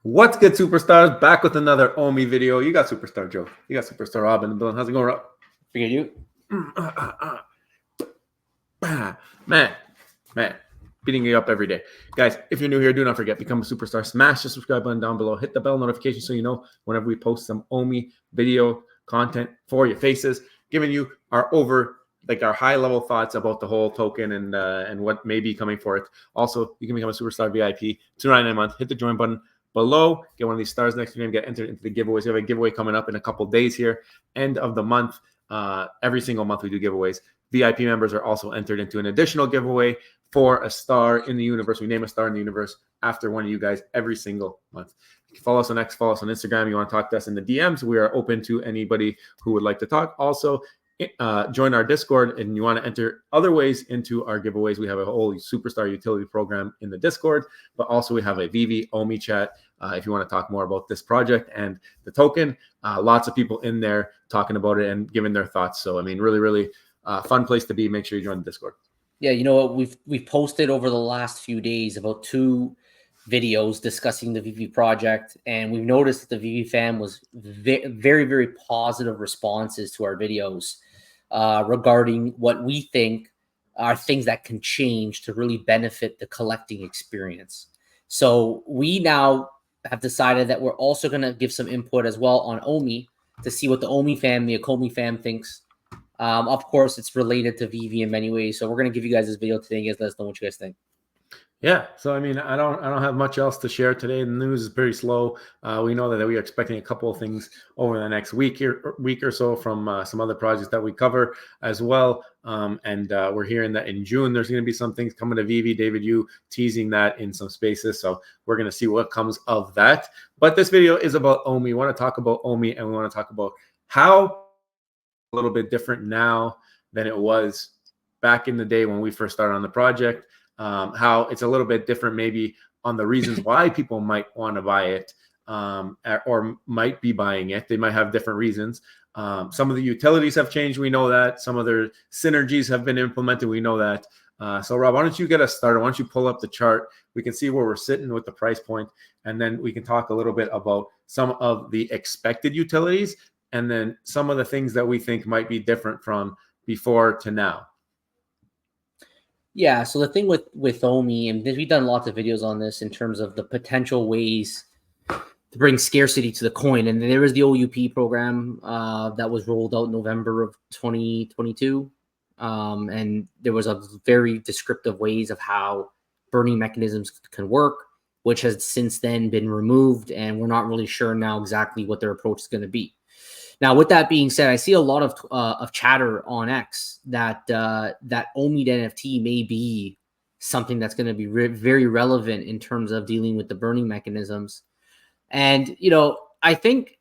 What's good, superstars? Back with another Omi video. You got Superstar Joe. You got Superstar Rob in the building. How's it going, Rob? Forget you. Man, beating you up every day. Guys, if you're new here, do not forget, become a superstar. Smash the subscribe button down below. Hit the bell notification so you know whenever we post some Omi video content for your faces, giving you our high-level thoughts about the whole token and what may be coming for it. Also, you can become a superstar VIP, $2.99 a month. Hit the join button below, get one of these stars next to your name, get entered into the giveaways. We have a giveaway coming up in a couple days here, end of the month. Every single month we do giveaways. VIP members are also entered into an additional giveaway for a star in the universe. We name a star in the universe after one of you guys every single month. You can follow us on X, follow us on Instagram. You want to talk to us in the DMs, we are open to anybody who would like to talk. Also, join our Discord, and you want to enter other ways into our giveaways. We have a whole superstar utility program in the Discord, but also we have a veve Omi chat if you want to talk more about this project and the token. Lots of people in there talking about it and giving their thoughts. So I mean, really fun place to be. Make sure you join the Discord. Yeah, you know what, we've posted over the last few days about 2 videos discussing the veve project, and we've noticed that the veve fam was very positive responses to our videos regarding what we think are things that can change to really benefit the collecting experience. So we now have decided that we're also going to give some input as well on Omi to see what the Omi fam, the ecomi fam thinks. Of course, it's related to veve in many ways. So we're going to give you guys this video today. You guys let us know what you guys think. Yeah, so I mean, I don't have much else to share today. The news is pretty slow. We know that we are expecting a couple of things over the next week or so from some other projects that we cover as well. And we're hearing that in June there's going to be some things coming to veve. David, you teasing that in some spaces, so we're going to see what comes of that. But this video is about Omi. We want to talk about Omi, and we want to talk about how a little bit different now than it was back in the day when we first started on the project. How it's a little bit different maybe on the reasons why people might want to buy it or might be buying it. They might have different reasons. Some of the utilities have changed. We know that. Some of their synergies have been implemented. We know that. So, Rob, why don't you get us started? Why don't you pull up the chart? We can see where we're sitting with the price point, and then we can talk a little bit about some of the expected utilities and then some of the things that we think might be different from before to now. Yeah, so the thing with Omi, and we've done lots of videos on this in terms of the potential ways to bring scarcity to the coin. And there was the OUP program that was rolled out in November of 2022. And there was a very descriptive ways of how burning mechanisms can work, which has since then been removed. And we're not really sure now exactly what their approach is going to be. Now, with that being said, I see a lot of chatter on X that that Omi NFT may be something that's going to be very relevant in terms of dealing with the burning mechanisms. And you know, I think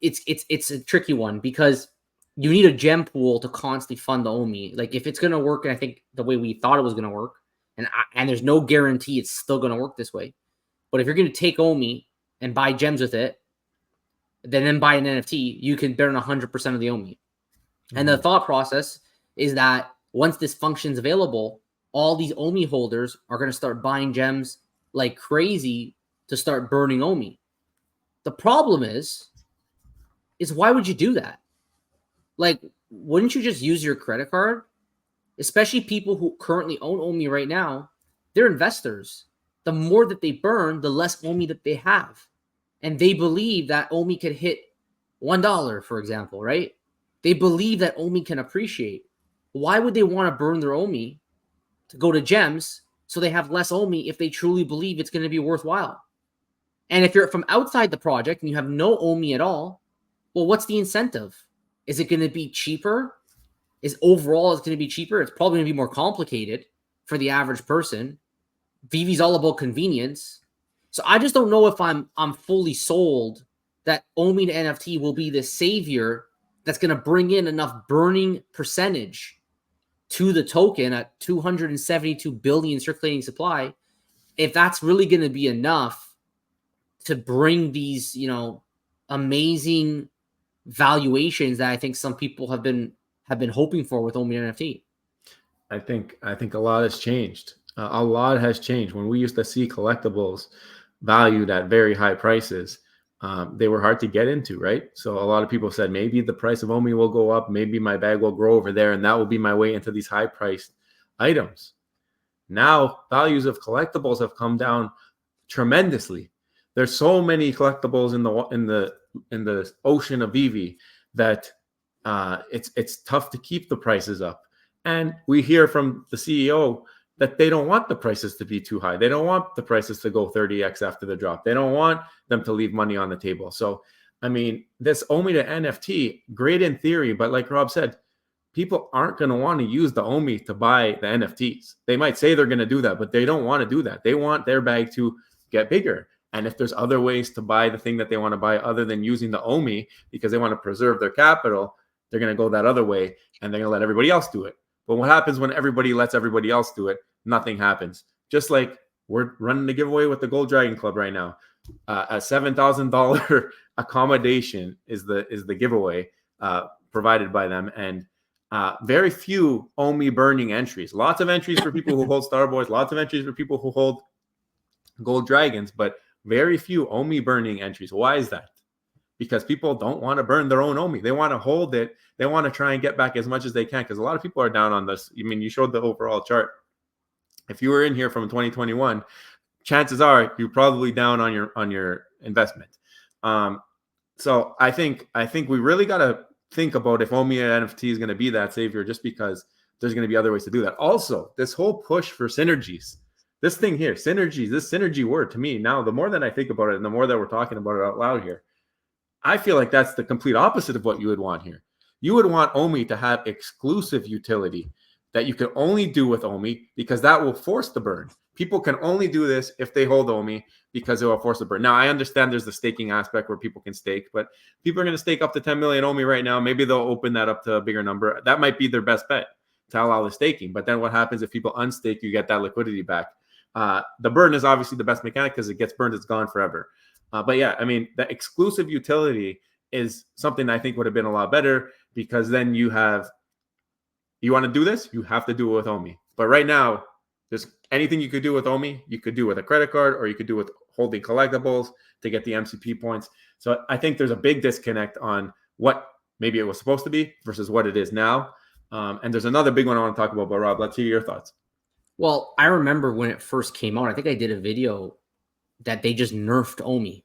it's a tricky one because you need a gem pool to constantly fund the Omi. Like if it's going to work, and I think the way we thought it was going to work, and there's no guarantee it's still going to work this way. But if you're going to take Omi and buy gems with it, then buy an NFT, you can burn 100% of the Omi. And the thought process is that once this function's available, all these Omi holders are going to start buying gems like crazy to start burning Omi. The problem is why would you do that? Like, wouldn't you just use your credit card? Especially people who currently own Omi right now, they're investors. The more that they burn, the less Omi that they have. And they believe that Omi could hit $1, for example, right? They believe that Omi can appreciate. Why would they want to burn their Omi to go to gems so they have less Omi if they truly believe it's going to be worthwhile? And if you're from outside the project and you have no Omi at all, well, what's the incentive? Is it going to be cheaper? Is overall it's going to be cheaper? It's probably going to be more complicated for the average person. veve's all about convenience. So I just don't know if I'm fully sold that Omi to NFT will be the savior that's going to bring in enough burning percentage to the token at 272 billion circulating supply. If that's really going to be enough to bring these, you know, amazing valuations that I think some people have been hoping for with Omi NFT. I think a lot has changed. A lot has changed. When we used to see collectibles valued at very high prices, they were hard to get into, right? So a lot of people said, maybe the price of OMI will go up, maybe my bag will grow over there, and that will be my way into these high priced items. Now values of collectibles have come down tremendously. There's so many collectibles in the ocean of veve that it's tough to keep the prices up. And we hear from the CEO that they don't want the prices to be too high. They don't want the prices to go 30x after the drop. They don't want them to leave money on the table. So, I mean, this OMI to NFT, great in theory, but like Rob said, people aren't going to want to use the OMI to buy the NFTs. They might say they're going to do that, but they don't want to do that. They want their bag to get bigger. And if there's other ways to buy the thing that they want to buy other than using the OMI because they want to preserve their capital, they're going to go that other way and they're going to let everybody else do it. But what happens when everybody lets everybody else do it? Nothing happens. Just like we're running the giveaway with the Gold Dragon Club right now. A $7,000 accommodation is the giveaway provided by them. And very few OMI burning entries. Lots of entries for people who hold Star Boys. Lots of entries for people who hold Gold Dragons. But very few OMI burning entries. Why is that? Because people don't want to burn their own OMI. They want to hold it. They want to try and get back as much as they can because a lot of people are down on this. I mean, you showed the overall chart. If you were in here from 2021, chances are you're probably down on your investment. So I think we really got to think about if OMI and NFT is going to be that savior, just because there's going to be other ways to do that. Also, this whole push for synergies, this thing here, synergies, this synergy word to me now, the more that I think about it and the more that we're talking about it out loud here, I feel like that's the complete opposite of what you would want here. You would want OMI to have exclusive utility that you can only do with OMI because that will force the burn. People can only do this if they hold OMI because it will force the burn. Now, I understand there's the staking aspect where people can stake, but people are going to stake up to 10 million OMI right now. Maybe they'll open that up to a bigger number. That might be their best bet to allow the staking. But then what happens if people unstake, you get that liquidity back. The burn is obviously the best mechanic because it gets burned, it's gone forever. But yeah, I mean, the exclusive utility is something I think would have been a lot better because then you want to do this, you have to do it with OMI. But right now, there's anything you could do with OMI, you could do with a credit card or you could do with holding collectibles to get the MCP points. So I think there's a big disconnect on what maybe it was supposed to be versus what it is now. And there's another big one I want to talk about, but Rob, let's hear your thoughts. Well, I remember when it first came out, I think I did a video that they just nerfed OMI.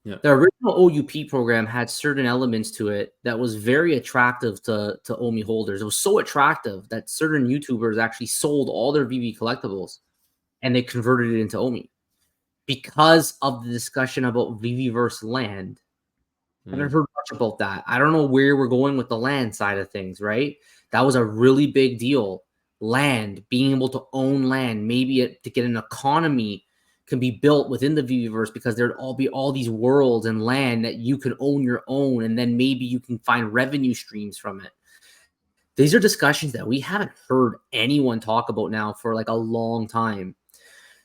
Yeah. The original OUP program had certain elements to it that was very attractive to OMI holders. It was so attractive that certain YouTubers actually sold all their veve collectibles and they converted it into OMI because of the discussion about veve versus land. I haven't heard much about that. I don't know where we're going with the land side of things, right? That was a really big deal. Land, being able to own land, maybe to get an economy can be built within the veveverse because there'd all be all these worlds and land that you can own your own, and then maybe you can find revenue streams from it. These are discussions that we haven't heard anyone talk about now for like a long time.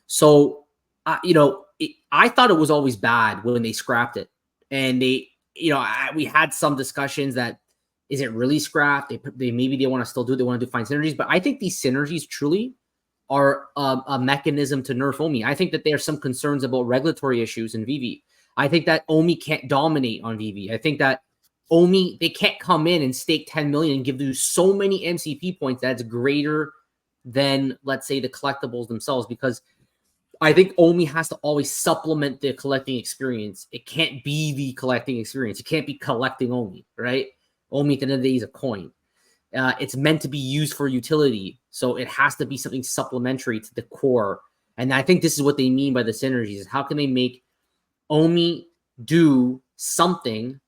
So, I thought it was always bad when they scrapped it, and we had some discussions that is it really scrapped? They maybe they want to still do it. They want to find synergies, but I think these synergies truly are a mechanism to nerf OMI. I think that there are some concerns about regulatory issues in veve. I think that OMI can't dominate on veve. I think that OMI, they can't come in and stake 10 million and give you so many MCP points that's greater than, let's say, the collectibles themselves, because I think OMI has to always supplement the collecting experience. It can't be the collecting experience. It can't be collecting OMI, right? OMI at the end of the day is a coin. It's meant to be used for utility. So it has to be something supplementary to the core. And I think this is what they mean by the synergies. How can they make OMI do something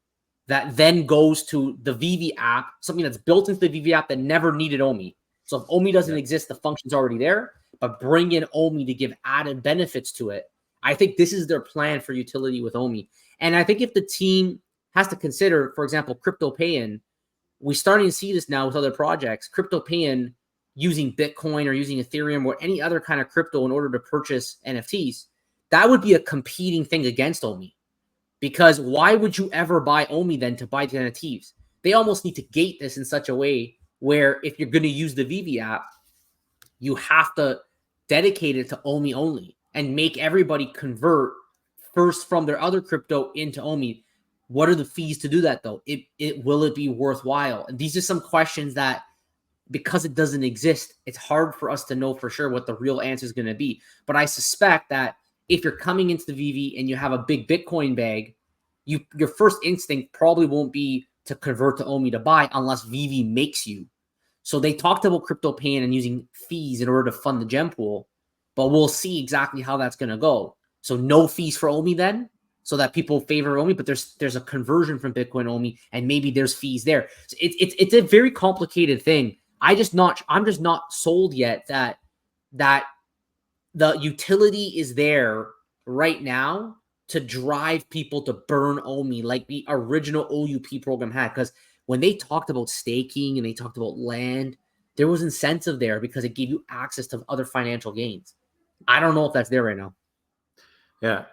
that then goes to the veve app, something that's built into the veve app that never needed OMI. So if OMI doesn't exist, the function's already there, but bring in OMI to give added benefits to it. I think this is their plan for utility with OMI. And I think if the team has to consider, for example, crypto pay-in, we're starting to see this now with other projects, crypto pay-in using Bitcoin or using Ethereum or any other kind of crypto in order to purchase NFTs. That would be a competing thing against OMI. Because why would you ever buy OMI then to buy the NFTs? They almost need to gate this in such a way where if you're going to use the veve app, you have to dedicate it to OMI only and make everybody convert first from their other crypto into OMI. What are the fees to do that though? Will it be worthwhile? And these are some questions that, because it doesn't exist, it's hard for us to know for sure what the real answer is going to be. But I suspect that if you're coming into the VV and you have a big Bitcoin bag, your first instinct probably won't be to convert to OMI to buy unless VV makes you. So they talked about crypto paying and using fees in order to fund the gem pool, but we'll see exactly how that's going to go. So no fees for OMI then, so that people favor OMI, but there's a conversion from Bitcoin OMI, and maybe there's fees there. So it's a very complicated thing. I'm just not sold yet that the utility is there right now to drive people to burn OMI like the original OUP program had. Because when they talked about staking and they talked about land, there was incentive there because it gave you access to other financial gains. I don't know if that's there right now. Yeah.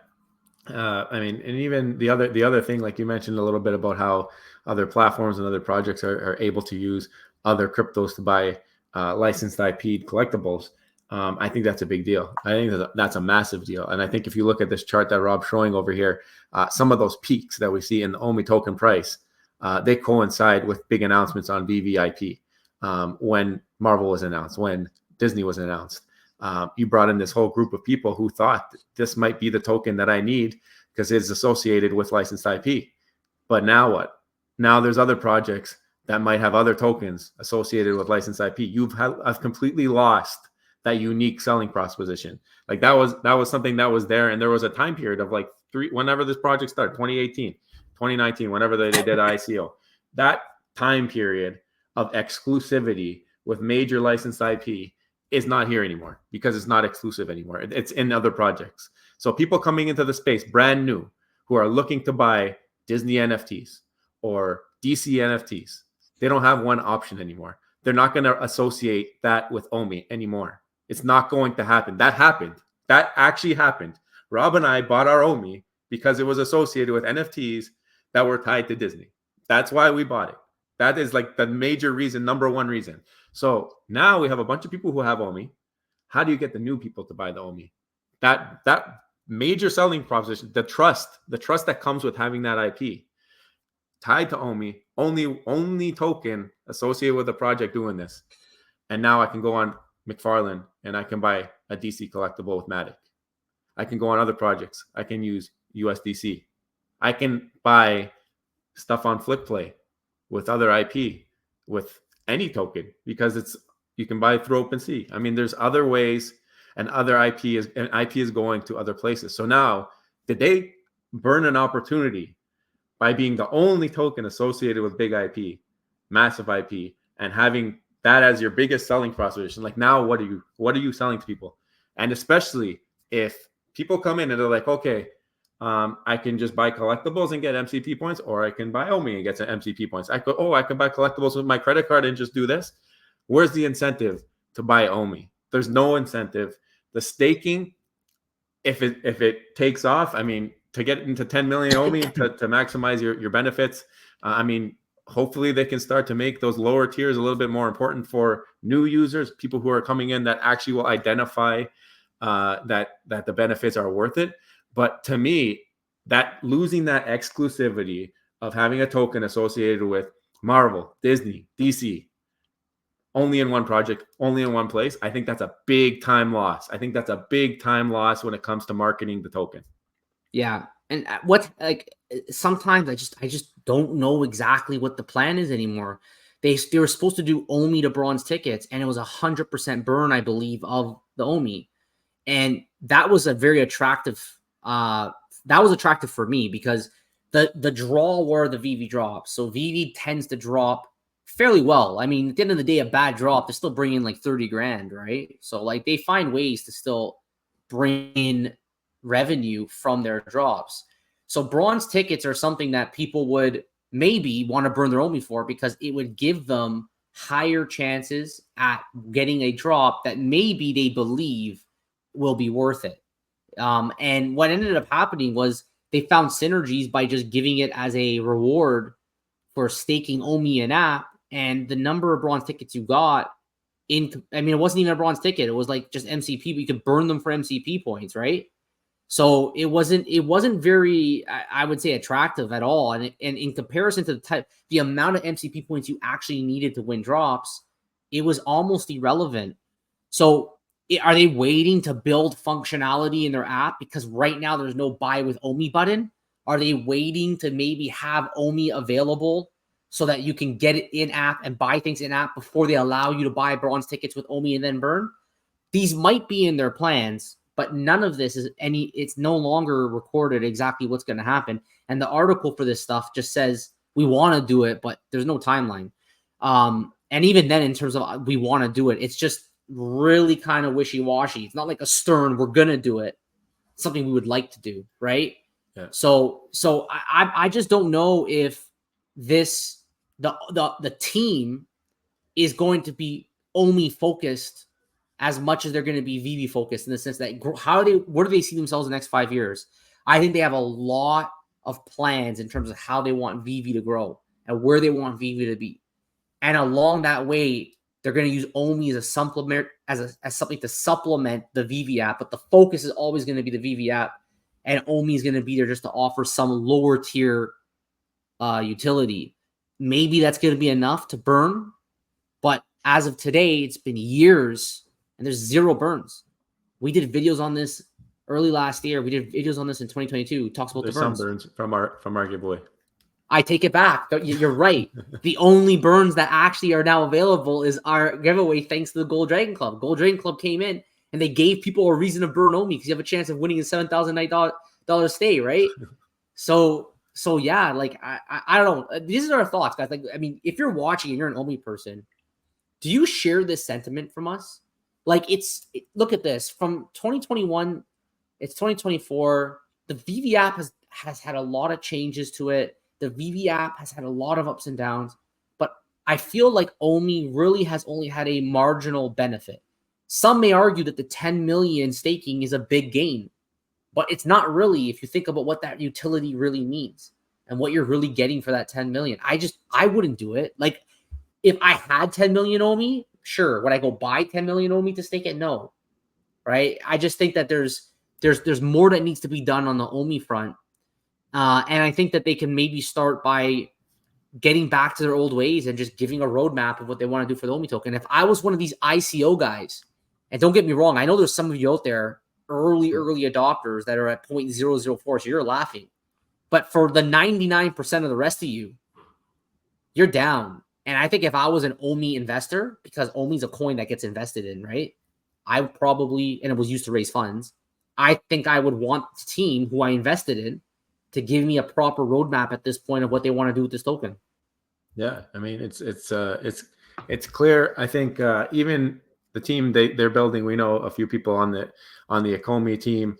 I mean, and even the other thing, like you mentioned a little bit about how other platforms and other projects are able to use other cryptos to buy licensed IP collectibles. I think that's a big deal. I think that's a massive deal. And I think if you look at this chart that Rob's showing over here, some of those peaks that we see in the OMI token price, they coincide with big announcements on VVIP. When Marvel was announced, when Disney was announced, you brought in this whole group of people who thought this might be the token that I need because it's associated with licensed IP. But now what? Now there's other projects that might have other tokens associated with licensed IP. I've completely lost that unique selling proposition. Like that was something that was there, and there was a time period of like whenever this project started, 2018, 2019, whenever they did ICO, that time period of exclusivity with major licensed IP is not here anymore because it's not exclusive anymore. It's in other projects. So people coming into the space brand new who are looking to buy Disney NFTs or DC NFTs, they don't have one option anymore. They're not going to associate that with OMI anymore. It's not going to happen. That happened. That actually happened. Rob and I bought our OMI because it was associated with NFTs that were tied to Disney. That's why we bought it. That is like the major reason, number one reason. So now we have a bunch of people who have OMI. How do you get the new people to buy the OMI? That major selling proposition, the trust that comes with having that IP tied to OMI, only token associated with a project doing this. And now I can go on McFarlane and I can buy a DC collectible with Matic. I can go on other projects. I can use USDC. I can buy stuff on FlickPlay with other IP, with any token, because you can buy through OpenSea. I mean, there's other ways, and IP is going to other places. So now, did they burn an opportunity by being the only token associated with big IP, massive IP, and having that as your biggest selling proposition? Like now, what are you selling to people? And especially if people come in and they're like, okay, I can just buy collectibles and get MCP points, or I can buy OMI and get some MCP points. I can buy collectibles with my credit card and just do this. Where's the incentive to buy OMI? There's no incentive. The staking, if it takes off, I mean, to get into 10 million OMI to maximize your benefits, I mean, hopefully they can start to make those lower tiers a little bit more important for new users, people who are coming in that actually will identify that the benefits are worth it. But to me, that losing that exclusivity of having a token associated with Marvel, Disney, DC, only in one project, only in one place, I think that's a big time loss. I think that's a big time loss when it comes to marketing the token. Yeah. And sometimes I just don't know exactly what the plan is anymore. They were supposed to do OMI to bronze tickets, and it was 100% burn, I believe, of the OMI. And that was a very attractive, that was attractive for me because the draw were the VV drops. So VV tends to drop fairly well. I mean, at the end of the day, a bad drop, they're still bringing like 30 grand, right? So like they find ways to still bring in revenue from their drops. So bronze tickets are something that people would maybe want to burn their OMI for because it would give them higher chances at getting a drop that maybe they believe will be worth it. And what ended up happening was they found synergies by just giving it as a reward for staking OMI in app, and the number of bronze tickets you got it wasn't even a bronze ticket. It was like just MCP, but you could burn them for MCP points, right? So it wasn't very, I would say, attractive at all. And in comparison to the amount of MCP points you actually needed to win drops, it was almost irrelevant. So are they waiting to build functionality in their app? Because right now there's no buy with OMI button. Are they waiting to maybe have OMI available so that you can get it in app and buy things in app before they allow you to buy bronze tickets with OMI and then burn? These might be in their plans, but none of this is it's no longer recorded exactly what's going to happen. And the article for this stuff just says we want to do it, but there's no timeline. And even then, in terms of we want to do it, it's just really kind of wishy-washy. It's not like a stern, we're going to do it. It's something we would like to do, right? Yeah. So I just don't know if the team is going to be only focused as much as they're going to be veve focused, in the sense that where do they see themselves in the next 5 years? I think they have a lot of plans in terms of how they want veve to grow and where they want veve to be. And along that way, they're going to use OMI as a supplement, as something to supplement the veve app. But the focus is always going to be the veve app, and OMI is going to be there just to offer some lower tier utility. Maybe that's going to be enough to burn, but as of today, it's been years and there's zero burns. We did videos on this early last year. We did videos on this in 2022. Talks about There's the burns. some burns from our giveaway. I take it back. You're right. The only burns that actually are now available is our giveaway, thanks to the Gold Dragon Club. Gold Dragon Club came in and they gave people a reason to burn OMI because you have a chance of winning a $7,000 stay, right? So yeah, like I don't know. These are our thoughts, guys. Like, I mean, if you're watching and you're an OMI person, do you share this sentiment from us? Like, look at this. From 2021, it's 2024. The veve app has had a lot of changes to it. The veve app has had a lot of ups and downs, but I feel like OMI really has only had a marginal benefit. Some may argue that the 10 million staking is a big gain, but it's not really, if you think about what that utility really means and what you're really getting for that 10 million. I wouldn't do it. Like, if I had 10 million OMI, sure. Would I go buy 10 million OMI to stake it? No. Right? I just think that there's more that needs to be done on the OMI front. And I think that they can maybe start by getting back to their old ways and just giving a roadmap of what they want to do for the OMI token. If I was one of these ICO guys, and don't get me wrong, I know there's some of you out there, early adopters that are at 0.004, so you're laughing. But for the 99% of the rest of you, you're down. And I think if I was an OMI investor, because OMI is a coin that gets invested in, right? I would probably, and it was used to raise funds, I think I would want the team who I invested in to give me a proper roadmap at this point of what they want to do with this token. Yeah, I mean, it's clear. I think even the team they're building, we know a few people on the ecomi team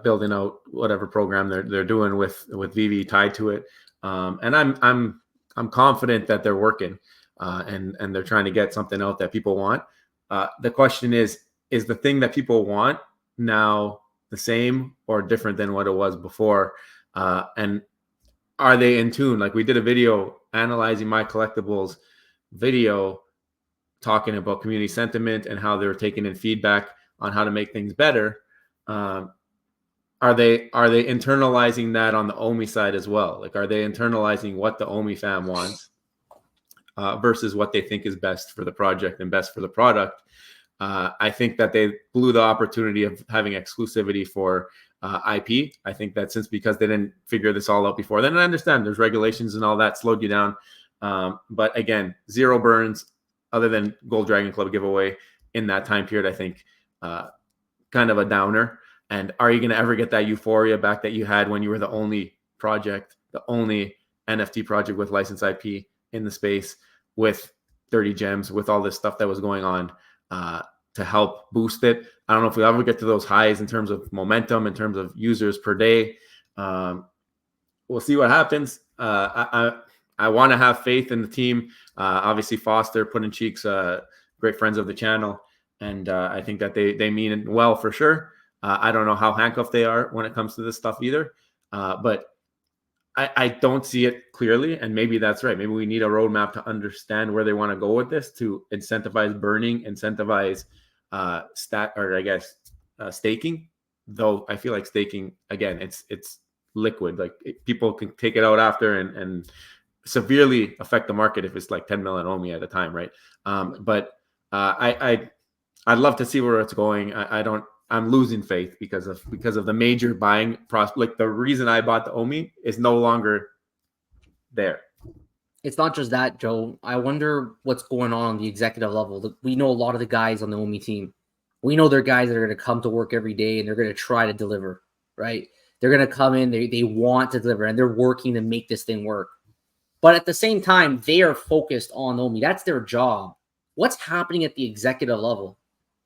building out whatever program they're doing with veve tied to it. And I'm confident that they're working and they're trying to get something out that people want. The question is the thing that people want now the same or different than what it was before? And are they in tune? Like, we did a video analyzing my collectibles video, talking about community sentiment and how they're taking in feedback on how to make things better. Are they internalizing that on the OMI side as well? Like, are they internalizing what the OMI fam wants versus what they think is best for the project and best for the product? I think that they blew the opportunity of having exclusivity for IP. I think that because they didn't figure this all out before then, I understand there's regulations and all that slowed you down. But again, zero burns other than Gold Dragon Club giveaway in that time period. I think kind of a downer. And are you going to ever get that euphoria back that you had when you were the only project, the only NFT project with licensed IP in the space, with 30 gems, with all this stuff that was going on to help boost it? I don't know if we'll ever get to those highs in terms of momentum, in terms of users per day. We'll see what happens. I want to have faith in the team. Obviously, Foster, Puddin' Cheeks, great friends of the channel. And I think that they mean it well for sure. I don't know how handcuffed they are when it comes to this stuff either. But I don't see it clearly. And maybe that's right. Maybe we need a roadmap to understand where they want to go with this, to incentivize burning, incentivize staking. though I feel like staking, again, it's liquid. Like people can take it out after and severely affect the market if it's like 10 million OMI at a time, right? But I'd love to see where it's going. I'm losing faith because of the major buying process. Like the reason I bought the OMI is no longer there. It's not just that, Joe. I wonder what's going on the executive level. We know a lot of the guys on the OMI team. We know they're guys that are going to come to work every day and they're going to try to deliver, right? They're going to come in, they want to deliver, and they're working to make this thing work. But at the same time, they are focused on OMI. That's their job. What's happening at the executive level?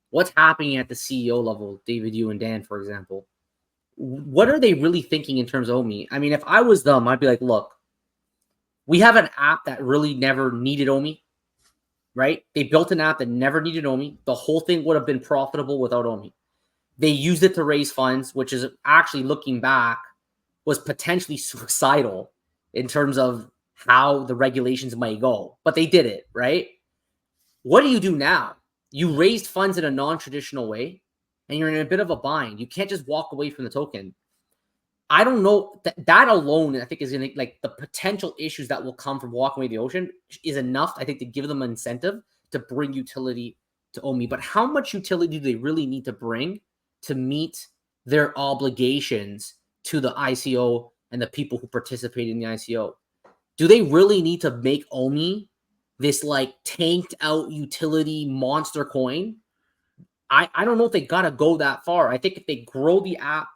What's happening at the CEO level, David, you and Dan, for example? What are they really thinking in terms of OMI? I mean, if I was them, I'd be like, look, we have an app that really never needed OMI, right? They built an app that never needed OMI. The whole thing would have been profitable without OMI. They used it to raise funds, which is actually, looking back, was potentially suicidal in terms of how the regulations might go. But they did it, right? What do you do now? You raised funds in a non-traditional way, and you're in a bit of a bind. You can't just walk away from the token. I don't know that alone, I think, is going to, like, the potential issues that will come from walking away the ocean is enough, I think, to give them an incentive to bring utility to OMI. But how much utility do they really need to bring to meet their obligations to the ICO and the people who participate in the ICO? Do they really need to make OMI this like tanked out utility monster coin? I don't know if they got to go that far. I think if they grow the app,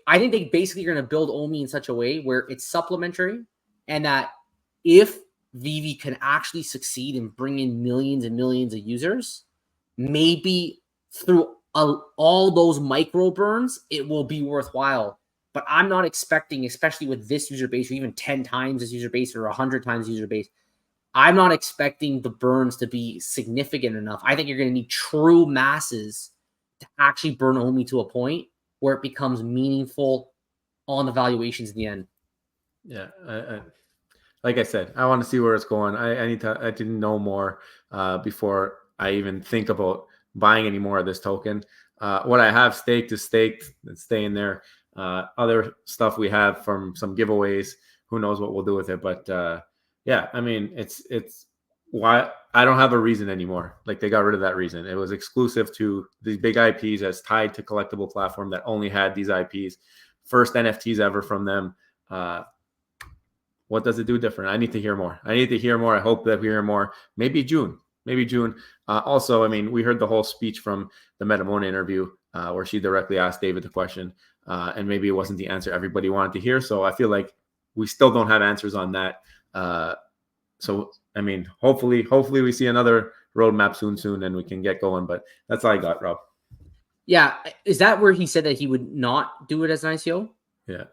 I think they basically are going to build OMI in such a way where it's supplementary, and that if veve can actually succeed in bringing millions and millions of users, maybe through all those micro burns, it will be worthwhile. But I'm not expecting, especially with this user base, or even 10 times this user base or 100 times user base, I'm not expecting the burns to be significant enough. I think you're going to need true masses to actually burn OMI to a point where it becomes meaningful on the valuations in the end. Yeah, like I said, I want to see where it's going. I didn't know more before I even think about buying any more of this token. What I have staked is staked. It's staying there. Other stuff we have from some giveaways. Who knows what we'll do with it? But yeah, I mean, it's why I don't have a reason anymore. Like, they got rid of that reason. It was exclusive to these big IPs, as tied to collectible platform that only had these IPs. First NFTs ever from them. What does it do different? I need to hear more. I hope that we hear more. Maybe June. Also, I mean, we heard the whole speech from the Metamona interview where she directly asked David the question, and maybe it wasn't the answer everybody wanted to hear. So I feel like we still don't have answers on that. So, I mean, hopefully we see another roadmap soon, and we can get going. But that's all I got, Rob. Yeah. Is that where he said that he would not do it as an ICO? Yeah.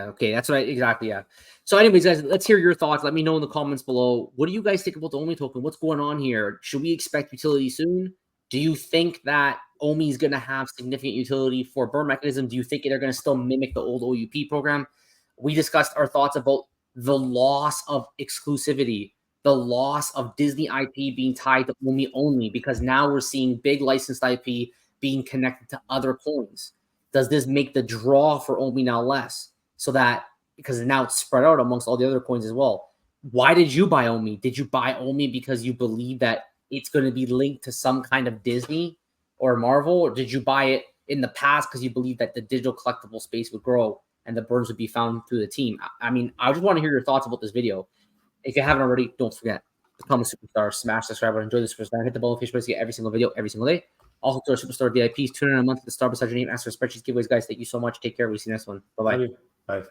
Okay, that's right. Exactly. Yeah. So anyways, guys, let's hear your thoughts. Let me know in the comments below. What do you guys think about the OMI token? What's going on here? Should we expect utility soon? Do you think that OMI is going to have significant utility for burn mechanism? Do you think they're going to still mimic the old OUP program? We discussed our thoughts about the loss of exclusivity, the loss of Disney IP being tied to OMI only, because now we're seeing big licensed IP being connected to other coins. Does this make the draw for OMI now less? So that, because now it's spread out amongst all the other coins as well. Why did you buy OMI? Did you buy OMI because you believe that it's going to be linked to some kind of Disney or Marvel? Or did you buy it in the past because you believe that the digital collectible space would grow and the burns would be found through the team? I mean, I just want to hear your thoughts about this video. If you haven't already, don't forget, become a superstar, smash the subscribe button, enjoy the superstar, hit the bell notification button to get every single video every single day. Also, to our superstar VIPs, tune in a month to the star beside your name, ask for spreadsheets, giveaways, guys. Thank you so much. Take care. We'll see you next one. Bye-bye. Bye.